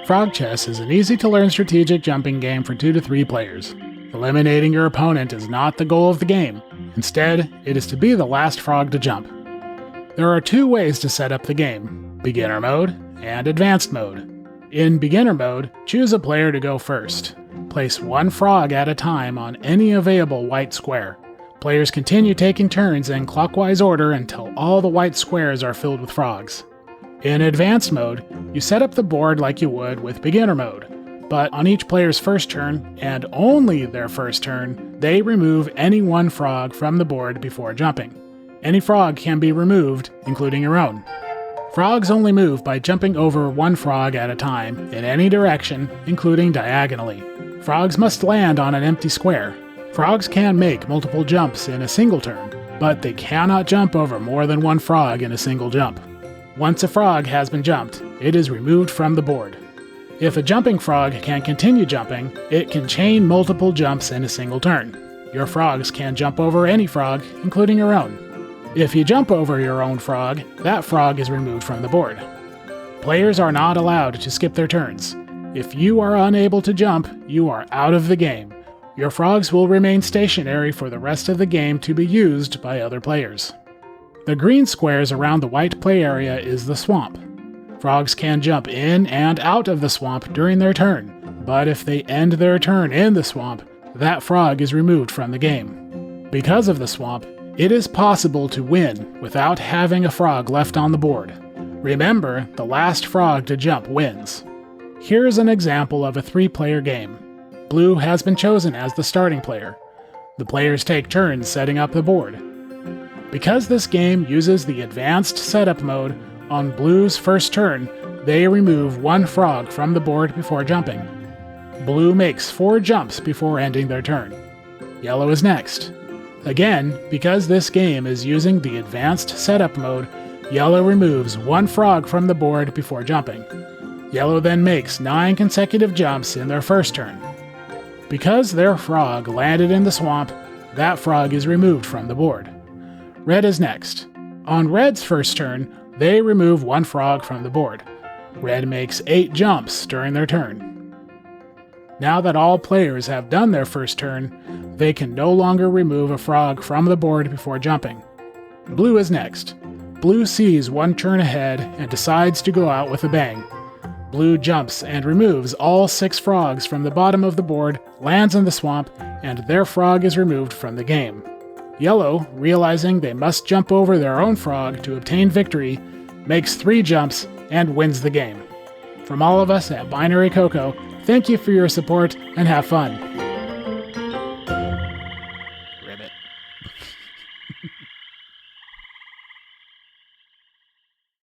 Frog chess is an easy-to-learn strategic jumping game for 2 to 3 players. Eliminating your opponent is not the goal of the game. Instead, it is to be the last frog to jump. There are 2 ways to set up the game: beginner mode and advanced mode. In beginner mode, choose a player to go first. Place 1 frog at a time on any available white square. Players continue taking turns in clockwise order until all the white squares are filled with frogs. In advanced mode, you set up the board like you would with beginner mode, but on each player's first turn, and only their first turn, they remove any 1 frog from the board before jumping. Any frog can be removed, including your own. Frogs only move by jumping over 1 frog at a time, in any direction, including diagonally. Frogs must land on an empty square. Frogs can make multiple jumps in a single turn, but they cannot jump over more than 1 frog in a single jump. Once a frog has been jumped, it is removed from the board. If a jumping frog can continue jumping, it can chain multiple jumps in a single turn. Your frogs can jump over any frog, including your own. If you jump over your own frog, that frog is removed from the board. Players are not allowed to skip their turns. If you are unable to jump, you are out of the game. Your frogs will remain stationary for the rest of the game to be used by other players. The green squares around the white play area is the swamp. Frogs can jump in and out of the swamp during their turn, but if they end their turn in the swamp, that frog is removed from the game. Because of the swamp, it is possible to win without having a frog left on the board. Remember, the last frog to jump wins. Here's an example of a 3-player game. Blue has been chosen as the starting player. The players take turns setting up the board. Because this game uses the advanced setup mode, on Blue's first turn, they remove 1 frog from the board before jumping. Blue makes 4 jumps before ending their turn. Yellow is next. Again, because this game is using the advanced setup mode, Yellow removes 1 frog from the board before jumping. Yellow then makes 9 consecutive jumps in their first turn. Because their frog landed in the swamp, that frog is removed from the board. Red is next. On Red's first turn, they remove 1 frog from the board. Red makes 8 jumps during their turn. Now that all players have done their first turn, they can no longer remove a frog from the board before jumping. Blue is next. Blue sees 1 turn ahead and decides to go out with a bang. Blue jumps and removes all 6 frogs from the bottom of the board, lands in the swamp, and their frog is removed from the game. Yellow, realizing they must jump over their own frog to obtain victory, makes 3 jumps and wins the game. From all of us at Binary Cocoa, thank you for your support and have fun. Ribbit.